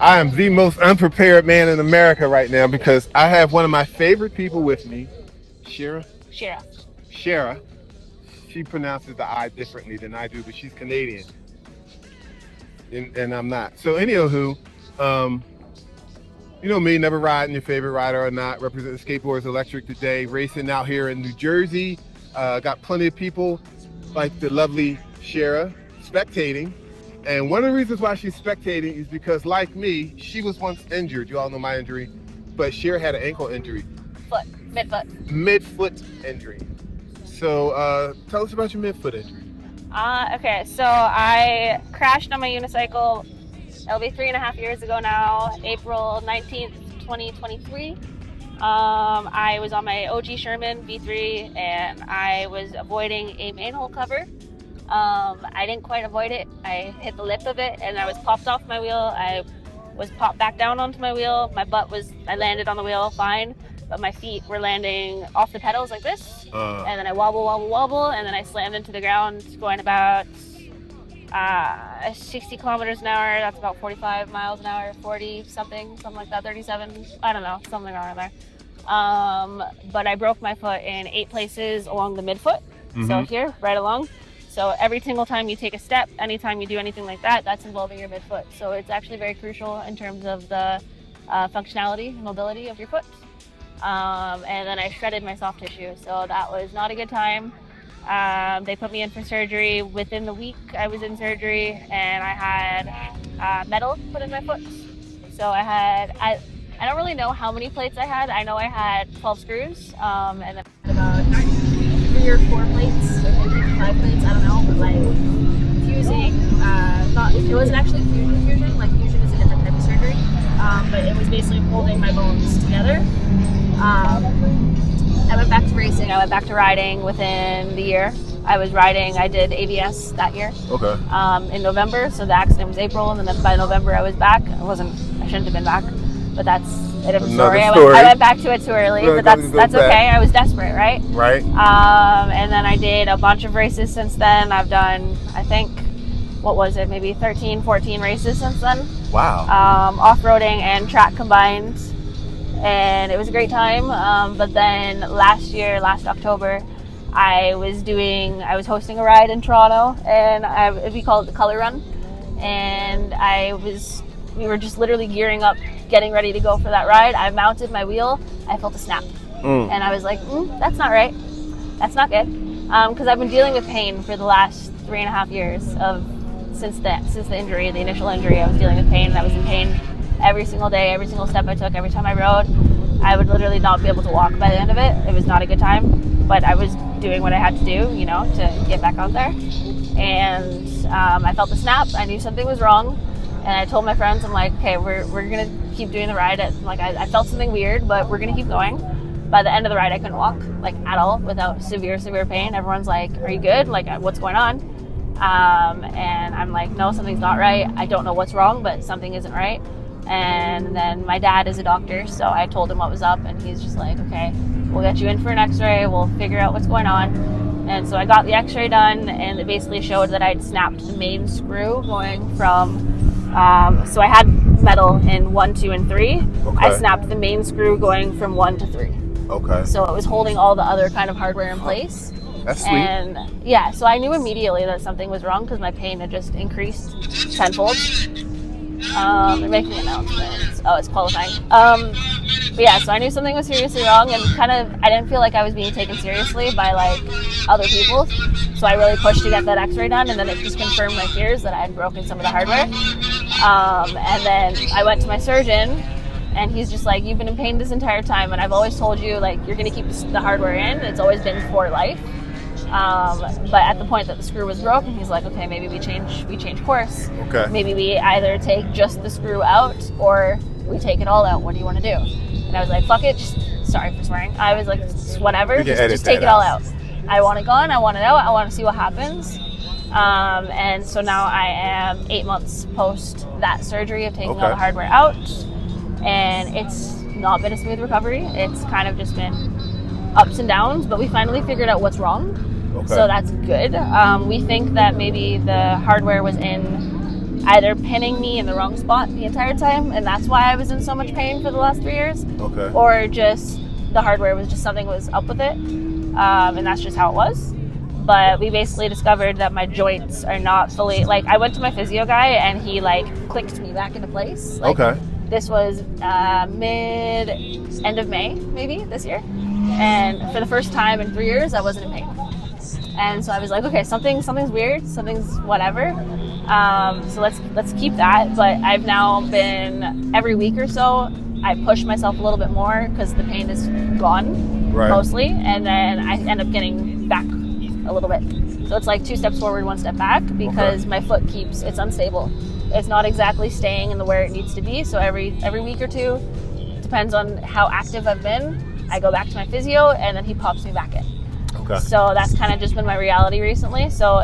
I am the most unprepared man in America right now because I have one of my favorite people with me, Shira. Shira. Shara. She pronounces the I differently than I do, but she's Canadian, and I'm not. So, anywho, um, you know me, never riding your favorite rider or not. Representing Skateboards Electric today, racing out here in New Jersey. Got plenty of people like the lovely Shara spectating. And one of the reasons why she's spectating is because, like me, she was once injured. You all know my injury, but Shara had an ankle injury, Foot. Midfoot. mid-foot injury. So tell us about your mid-foot injury. Okay, so I crashed on my unicycle. It'll be 3.5 years ago now, April 19th, 2023. I was on my OG Sherman V3 and I was avoiding a manhole cover. I didn't quite avoid it. I hit the lip of it and I was popped off my wheel. I was popped back down onto my wheel. I landed on the wheel fine, but my feet were landing off the pedals like this. And then I wobble, and then I slammed into the ground going about 60 kilometers an hour. That's about 45 miles an hour, 40 something like that, 37. I don't know, something around there. But I broke my foot in 8 places along the midfoot. So here, right along. So every single time you take a step, anytime you do anything like that, that's involving your midfoot. So it's actually very crucial in terms of the functionality and mobility of your foot. And then I shredded my soft tissue, so that was not a good time. They put me in for surgery. Within the week I was in surgery, and I had metal put in my foot. So I don't really know how many plates I had. I know I had 12 screws, and then about 3 or 4 plates, or maybe 5 plates, I don't know, but like fusing, it wasn't actually fusion, like fusion is a different type of surgery, but it was basically holding my bones together. I went back to racing. I went back to riding within the year. I did ABS that year. Okay. In November, so the accident was April, and then by November I was back. I shouldn't have been back, but that's a different story. I went back to it too early, but that's okay. I was desperate, right? Right. And then I did a bunch of races since then. I've done, I think, what was it, maybe 13, 14 races since then. Wow. Off-roading and track combined. And it was a great time. But then last October, I was hosting a ride in Toronto, and we call it the Color Run. And we were just literally gearing up, getting ready to go for that ride. I mounted my wheel. I felt a snap. And I was like, that's not right. That's not good. Because I've been dealing with pain for the last 3.5 years since the injury, the initial injury. I was dealing with pain, and I was in pain every single day, every single step I took, every time I rode. I would literally not be able to walk by the end of it. It was not a good time, but I was doing what I had to do, to get back out there. And I felt the snap. I knew something was wrong, and I told my friends, I'm like, okay, we're gonna keep doing the ride. I felt something weird, but we're gonna keep going. By the end of the ride, I couldn't walk, at all, without severe pain. Everyone's like, are you good? What's going on? And I'm like, no, something's not right. I don't know what's wrong, but something isn't right. And then my dad is a doctor, so I told him what was up, and he's just like, okay, we'll get you in for an x-ray, we'll figure out what's going on. And so I got the x-ray done, and it basically showed that I'd snapped the main screw going from, so I had metal in 1, 2, and 3. Okay. I snapped the main screw going from 1 to 3. Okay. So it was holding all the other kind of hardware in place. That's sweet. And yeah, so I knew immediately that something was wrong because my pain had just increased tenfold. They're making announcements. Oh, it's qualifying. But yeah, so I knew something was seriously wrong, and I didn't feel like I was being taken seriously by other people. So I really pushed to get that x-ray done, and then it just confirmed my fears that I had broken some of the hardware. And then I went to my surgeon, and he's just like, you've been in pain this entire time, and I've always told you, you're going to keep the hardware in. It's always been for life. But at the point that the screw was broken, he's like, okay, maybe we change course. Okay. Maybe we either take just the screw out or we take it all out. What do you want to do? And I was like, fuck it. Sorry for swearing. I was like, whatever. Just take it all out. I want it gone. I want it out. I want to see what happens. And so now I am 8 months post that surgery of taking all the hardware out. And it's not been a smooth recovery. It's kind of just been ups and downs, but we finally figured out what's wrong. Okay. So that's good. We think that maybe the hardware was in either pinning me in the wrong spot the entire time, and that's why I was in so much pain for the last 3 years. Okay. Or just the hardware was just something was up with it, and that's just how it was. But we basically discovered that my joints are not fully, like, I went to my physio guy and he like clicked me back into place. Like, Okay. This was end of May, maybe this year, and for the first time in 3 years, I wasn't in pain. And so I was like, okay, something's weird, something's whatever. So let's keep that. But I've now been every week or so, I push myself a little bit more because the pain is gone mostly, and then I end up getting back a little bit. So it's like 2 steps forward, 1 step back, because my foot it's unstable. It's not exactly staying in the where it needs to be. So every week or two, depends on how active I've been, I go back to my physio and then he pops me back in. Okay. So that's kind of just been my reality recently. So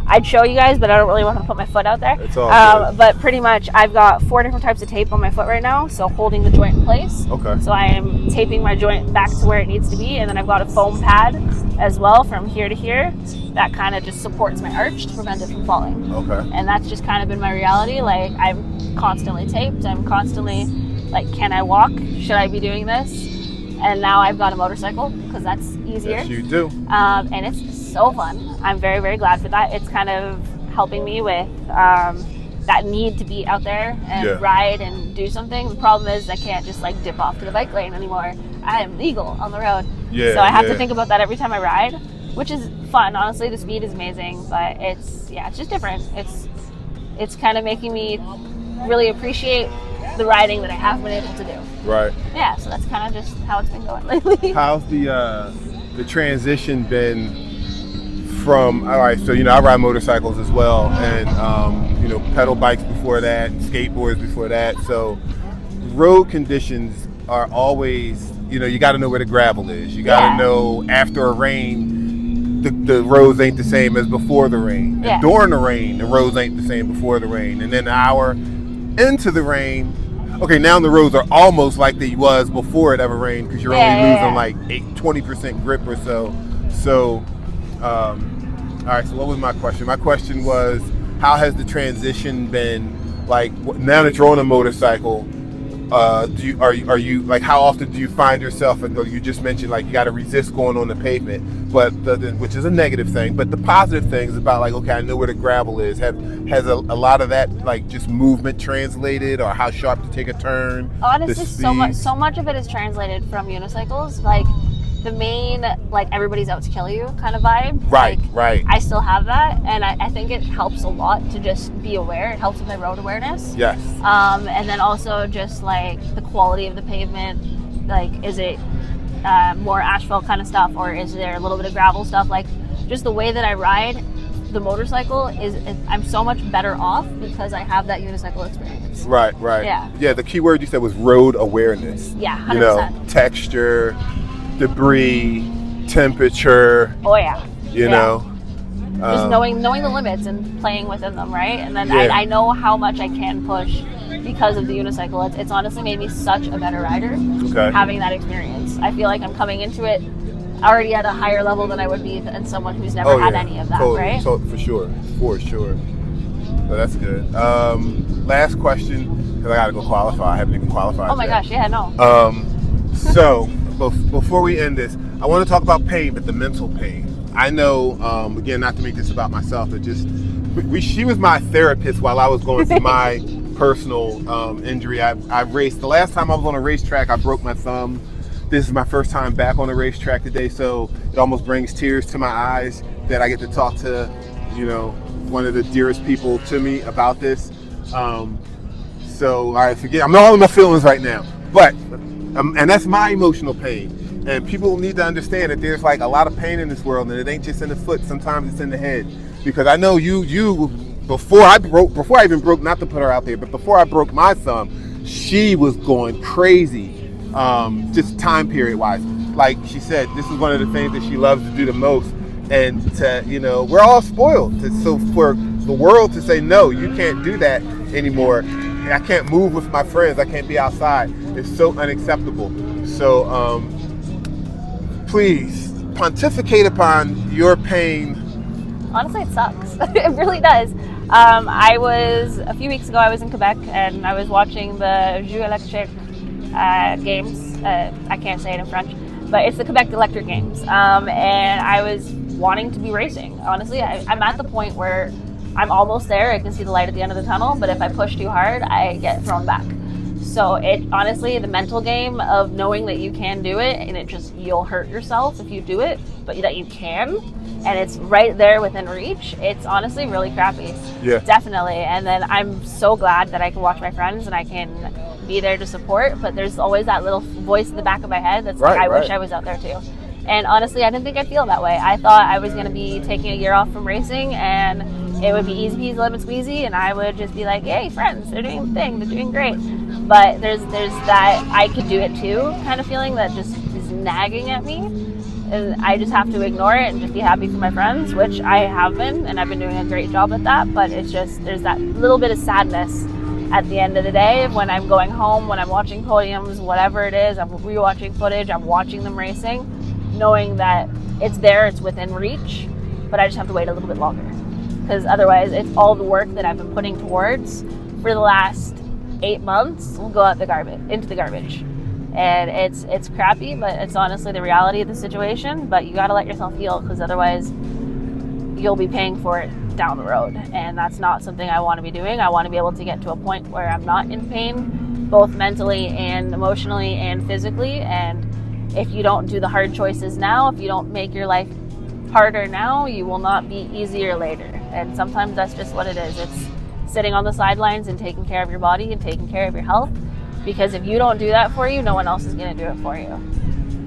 I'd show you guys, but I don't really want to put my foot out there. It's all good. But pretty much I've got 4 different types of tape on my foot right now, so holding the joint in place. Okay. So I am taping my joint back to where it needs to be, and then I've got a foam pad as well from here to here that kind of just supports my arch to prevent it from falling. Okay. And that's just kind of been my reality. Like, I'm constantly taped. I'm constantly like, can I walk? Should I be doing this? And now I've got a motorcycle because that's easier. Yes, you do. And it's so fun. I'm very, very glad for that. It's kind of helping me with that need to be out there and ride and do something. The problem is I can't just like dip off to the bike lane anymore. I am legal on the road. Yeah, so I have to think about that every time I ride, which is fun. Honestly, the speed is amazing, but it's just different. It's kind of making me really appreciate the riding that I have been able to do. Right. Yeah, so that's kind of just how it's been going lately. How's the transition been from, all right, so, I ride motorcycles as well, and, pedal bikes before that, skateboards before that. So road conditions are always, you got to know where the gravel is. You got to know after a rain, the roads ain't the same as before the rain. Yeah. And during the rain, the roads ain't the same before the rain. And then an hour into the rain, okay, now the roads are almost like they was before it ever rained, because you're only losing like 20% grip or so. So, all right, so what was my question? My question was, how has the transition been, like, now that you're on a motorcycle, are you like, how often do you find yourself, and you just mentioned like you got to resist going on the pavement, but which is a negative thing, but the positive thing is about like, okay, I know where the gravel is. Has a lot of that like just movement translated, or how sharp to take a turn? Honestly, so much of it is translated from unicycles. Like the main, like, everybody's out to kill you kind of vibe. Right, like, right. I still have that, and I think it helps a lot to just be aware. It helps with my road awareness. Yes. And then also just like the quality of the pavement. Like, is it more asphalt kind of stuff, or is there a little bit of gravel stuff? Like, just the way that I ride the motorcycle I'm so much better off because I have that unicycle experience. Right. Yeah, the key word you said was road awareness. Yeah, 100%. Texture, debris, temperature. Oh yeah. You know. Just knowing the limits and playing within them, right? And then I know how much I can push because of the unicycle. It's honestly made me such a better rider having that experience. I feel like I'm coming into it already at a higher level than I would be than someone who's never had any of that, right? For sure. So that's good. Last question, because I got to go qualify. I haven't even qualified. Oh my gosh, yeah, no. So before we end this, I want to talk about pain, but the mental pain. I know, again, not to make this about myself, but just she was my therapist while I was going through my personal injury. I've raced. The last time I was on a racetrack, I broke my thumb. This is my first time back on a racetrack today, so it almost brings tears to my eyes that I get to talk to, one of the dearest people to me about this. So I forget, I'm all in my feelings right now, but and that's my emotional pain. And people need to understand that there's like a lot of pain in this world, and it ain't just in the foot. Sometimes it's in the head. Because I know you before I even broke, not to put her out there, but before I broke my thumb, she was going crazy. Just time period wise. Like she said, this is one of the things that she loves to do the most. And we're all spoiled. So for the world to say, no, you can't do that anymore. I can't move with my friends. I can't be outside. It's so unacceptable. So please pontificate upon your pain. Honestly, it sucks. It really does. A few weeks ago, I was in Quebec and I was watching the Jeux Electric games. I can't say it in French, but it's the Quebec Electric Games. And I was wanting to be racing. Honestly, I'm at the point where I'm almost there. I can see the light at the end of the tunnel, but if I push too hard, I get thrown back. So honestly, the mental game of knowing that you can do it, and you'll hurt yourself if you do it, but that you can, and it's right there within reach, it's honestly really crappy. Yeah. Definitely. And then I'm so glad that I can watch my friends and I can be there to support, but there's always that little voice in the back of my head that's like, I wish I was out there too. And honestly, I didn't think I'd feel that way. I thought I was going to be taking a year off from racing and it would be easy peasy lemon squeezy, and I would just be like, hey, friends, they're doing a thing, they're doing great. But there's that I could do it too kind of feeling that just is nagging at me. And I just have to ignore it and just be happy for my friends, which I have been, and I've been doing a great job at that. But it's just, there's that little bit of sadness at the end of the day when I'm going home, when I'm watching podiums, whatever it is, I'm rewatching footage, I'm watching them racing, knowing that it's there, it's within reach, but I just have to wait a little bit longer. Because otherwise, it's all the work that I've been putting towards for the last 8 months will go out into the garbage. And it's crappy, but it's honestly the reality of the situation. But you got to let yourself heal, because otherwise you'll be paying for it down the road. And that's not something I want to be doing. I want to be able to get to a point where I'm not in pain, both mentally and emotionally and physically. And if you don't do the hard choices now, if you don't make your life harder now, you will not be easier later. And sometimes that's just what it is. It's sitting on the sidelines and taking care of your body and taking care of your health. Because if you don't do that for you, no one else is going to do it for you.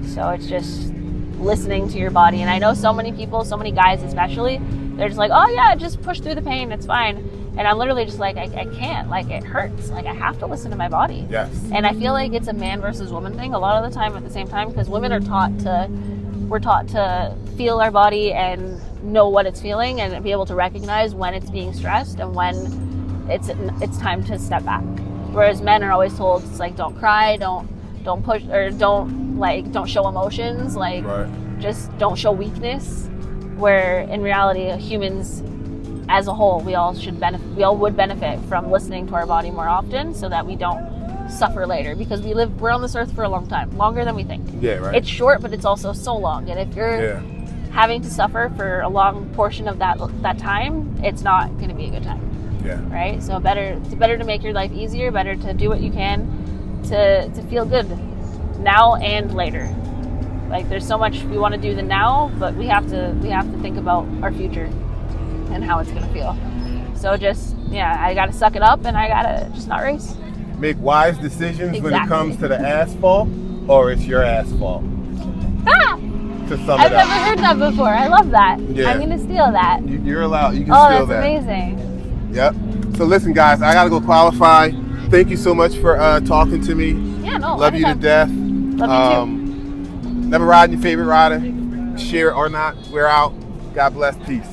So it's just listening to your body. And I know so many people, so many guys especially, they're just like, oh yeah, just push through the pain, it's fine. And I'm literally just like, I can't. Like, it hurts. Like, I have to listen to my body. Yes. And I feel like it's a man versus woman thing a lot of the time at the same time, because women are we're taught to feel our body and know what it's feeling and be able to recognize when it's being stressed and when it's time to step back. Whereas men are always told, it's like, don't cry, don't push, or don't show emotions, like, just don't show weakness. Where in reality, humans as a whole, we all would benefit from listening to our body more often, so that we don't suffer later, because we're on this earth for a long time, longer than we think. Yeah, right. It's short, but it's also so long. And if you're having to suffer for a long portion of that time, it's not going to be a good time. Yeah. Right. So it's better to make your life easier. Better to do what you can to feel good now and later. Like, there's so much we want to do the now, but we have to think about our future and how it's going to feel. So I got to suck it up and I got to just not race. Make wise decisions when it Exactly. comes to the asphalt, or it's your asphalt. Ah! To sum I've it up. never heard that before. I love that. Yeah. I'm going to steal that. You're allowed. You can Oh, steal that's that. amazing. Yep. So listen, guys, I gotta go qualify. Thank you so much for talking to me. Yeah, no. Love you to anytime. death. Love you too. Never ride your favorite rider. Share it or not. We're out. God bless. Peace.